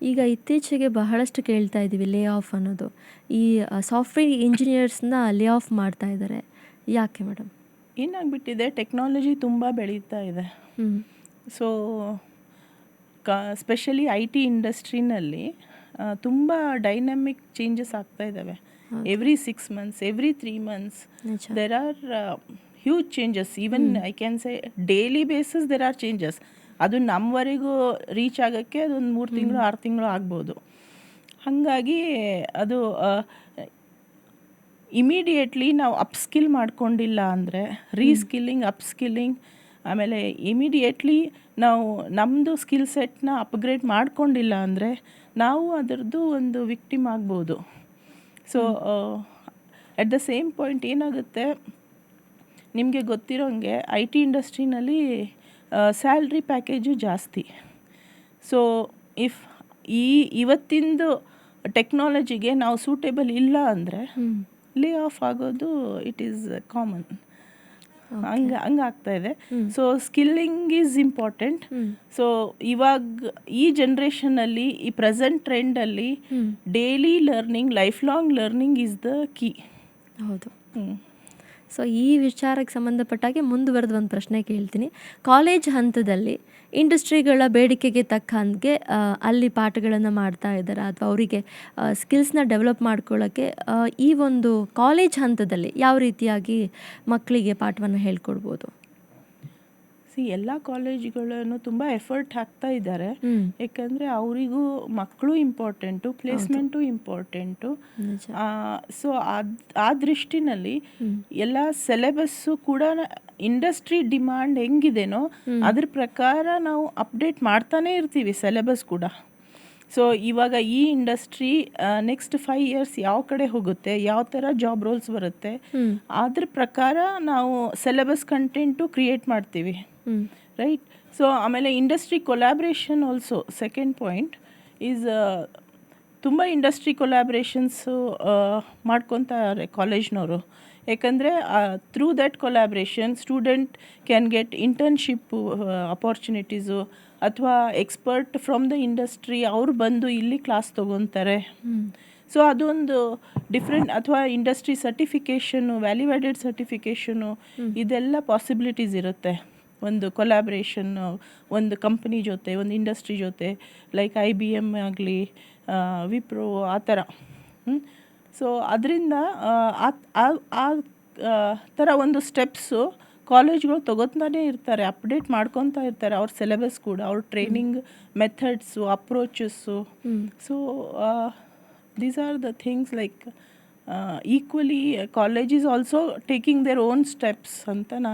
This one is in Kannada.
ಈಗ ಇತ್ತೀಚೆಗೆ ಬಹಳಷ್ಟು ಕೇಳ್ತಾ ಇದ್ದೀವಿ ಲೇ ಆಫ್ ಅನ್ನೋದು. ಈ ಸಾಫ್ಟ್ವೇರ್ ಇಂಜಿನಿಯರ್ಸ್ನ ಲೇ ಆಫ್ ಮಾಡ್ತಾ ಇದ್ದಾರೆ. ಯಾಕೆ ಮೇಡಮ್? ಏನಾಗ್ಬಿಟ್ಟಿದೆ, ಟೆಕ್ನಾಲಜಿ ತುಂಬ ಬೆಳೀತಾ ಇದೆ. ಹ್ಮ್. ಸೊ ಸ್ಪೆಷಲಿ ಐ ಟಿ ಇಂಡಸ್ಟ್ರಿನಲ್ಲಿ ತುಂಬ ಡೈನಮಿಕ್ ಚೇಂಜಸ್ ಆಗ್ತಾ ಇದ್ದಾವೆ. ಎವ್ರಿ 6 months, ಎವ್ರಿ 3 months ನಿಜ. there are huge changes. Even I can say daily basis there are changes. ಅದು ನಮ್ಮವರೆಗೂ ರೀಚ್ ಆಗೋಕ್ಕೆ ಅದೊಂದು 3 ತಿಂಗಳು 6 ತಿಂಗಳು ಆಗ್ಬೋದು. ಹಾಗಾಗಿ ಅದು ಇಮಿಡಿಯೇಟ್ಲಿ ನಾವು ಅಪ್ಸ್ಕಿಲ್ ಮಾಡ್ಕೊಂಡಿಲ್ಲ ಅಂದರೆ, ರೀಸ್ಕಿಲ್ಲಿಂಗ್, ಅಪ್ಸ್ಕಿಲ್ಲಿಂಗ್, ಆಮೇಲೆ ಇಮಿಡಿಯೇಟ್ಲಿ ನಾವು ನಮ್ಮದು ಸ್ಕಿಲ್ ಸೆಟ್ನ ಅಪ್ಗ್ರೇಡ್ ಮಾಡ್ಕೊಂಡಿಲ್ಲ ಅಂದರೆ ನಾವು ಅದರದ್ದು ಒಂದು ವಿಕ್ಟಿಮ್ ಆಗ್ಬೋದು. So at the same point ಏನಾಗುತ್ತೆ, ನಿಮಗೆ ಗೊತ್ತಿರೋಂಗೆ ಐ ಟಿ ಇಂಡಸ್ಟ್ರಿನಲ್ಲಿ ಸ್ಯಾಲ್ರಿ ಪ್ಯಾಕೇಜು ಜಾಸ್ತಿ. ಸೊ ಇಫ್ ಇವತ್ತಿಂದು ಟೆಕ್ನಾಲಜಿಗೆ ನಾವು ಸೂಟೇಬಲ್ ಇಲ್ಲ ಅಂದರೆ ಲೇ ಆಫ್ ಆಗೋದು ಇಟ್ ಈಸ್ ಕಾಮನ್. ಹಂಗಾಗ್ತಾ ಇದೆ. So skilling is important. So ಇವಾಗ ಈ ಜನ್ರೇಷನಲ್ಲಿ, ಈ ಪ್ರೆಸೆಂಟ್ ಟ್ರೆಂಡಲ್ಲಿ daily learning, life long learning is the key. ಹೌದು. ಸೊ ಈ ವಿಚಾರಕ್ಕೆ ಸಂಬಂಧಪಟ್ಟಾಗೆ ಮುಂದುವರೆದ ಒಂದು ಪ್ರಶ್ನೆ ಕೇಳ್ತೀನಿ. ಕಾಲೇಜ್ ಹಂತದಲ್ಲಿ ಇಂಡಸ್ಟ್ರಿಗಳ ಬೇಡಿಕೆಗೆ ತಕ್ಕ ಹಾಗೆ ಅಲ್ಲಿ ಪಾಠಗಳನ್ನು ಮಾಡ್ತಾ ಇದ್ದಾರೆ, ಅಥವಾ ಅವರಿಗೆ ಸ್ಕಿಲ್ಸ್ನ ಡೆವಲಪ್ ಮಾಡ್ಕೊಳ್ಳೋಕ್ಕೆ ಈ ಒಂದು ಕಾಲೇಜ್ ಹಂತದಲ್ಲಿ ಯಾವ ರೀತಿಯಾಗಿ ಮಕ್ಕಳಿಗೆ ಪಾಠವನ್ನು ಹೇಳ್ಕೊಡ್ಬೋದು? ಎಲ್ಲ ಕಾಲೇಜುಗಳನ್ನು ತುಂಬ ಎಫರ್ಟ್ ಹಾಕ್ತಾ ಇದ್ದಾರೆ. ಯಾಕಂದರೆ ಅವರಿಗೂ ಮಕ್ಕಳು ಇಂಪಾರ್ಟೆಂಟು, ಪ್ಲೇಸ್ಮೆಂಟು ಇಂಪಾರ್ಟೆಂಟು. ಸೊ ಆ ದೃಷ್ಟಿನಲ್ಲಿ ಎಲ್ಲ ಸಿಲೆಬಸ್ಸು ಕೂಡ ಇಂಡಸ್ಟ್ರಿ ಡಿಮ್ಯಾಂಡ್ ಹೆಂಗಿದೆನೋ ಅದ್ರ ಪ್ರಕಾರ ನಾವು ಅಪ್ಡೇಟ್ ಮಾಡ್ತಾನೇ ಇರ್ತೀವಿ ಸಿಲೆಬಸ್ ಕೂಡ. ಸೊ ಇವಾಗ ಈ ಇಂಡಸ್ಟ್ರಿ ನೆಕ್ಸ್ಟ್ 5 years ಯಾವ ಕಡೆ ಹೋಗುತ್ತೆ, ಯಾವ ಥರ ಜಾಬ್ ರೋಲ್ಸ್ ಬರುತ್ತೆ, ಅದ್ರ ಪ್ರಕಾರ ನಾವು ಸಿಲೆಬಸ್ ಕಂಟೆಂಟು ಕ್ರಿಯೇಟ್ ಮಾಡ್ತೀವಿ, ರೈಟ್? ಸೊ ಆಮೇಲೆ industry collaboration also second point is, ತುಂಬ ಇಂಡಸ್ಟ್ರಿ ಕೊಲ್ಯಾಬ್ರೇಷನ್ಸು ಮಾಡ್ಕೊತಾರೆ ಕಾಲೇಜ್ನವರು. ಯಾಕಂದರೆ through that collaboration student can get internship opportunities, ಅಥವಾ ಎಕ್ಸ್ಪರ್ಟ್ ಫ್ರಮ್ ದ ಇಂಡಸ್ಟ್ರಿ ಅವ್ರು ಬಂದು ಇಲ್ಲಿ ಕ್ಲಾಸ್ ತೊಗೊತಾರೆ. ಸೊ ಅದೊಂದು ಡಿಫ್ರೆಂಟ್, ಅಥವಾ industry certification, value added certification, ಇದೆಲ್ಲ ಪಾಸಿಬಿಲಿಟೀಸ್ ಇರುತ್ತೆ ಒಂದು ಕೊಲ್ಯಾಬ್ರೇಷನ್ನು ಒಂದು ಕಂಪ್ನಿ ಜೊತೆ, ಒಂದು ಇಂಡಸ್ಟ್ರಿ ಜೊತೆ, ಲೈಕ್ IBM ಆಗಲಿ, ವಿಪ್ರೋ, ಆ ಥರ. ಸೊ ಅದರಿಂದ ಆ ಥರ ಒಂದು ಸ್ಟೆಪ್ಸು ಕಾಲೇಜ್ಗಳು ತೊಗೊತಾನೇ ಇರ್ತಾರೆ, ಅಪ್ಡೇಟ್ ಮಾಡ್ಕೊತಾ ಇರ್ತಾರೆ ಅವ್ರ ಸಿಲೆಬಸ್ ಕೂಡ, ಅವ್ರ training methods, approaches. So these are the things like equally college is also taking their own steps ಅಂತ ನಾನು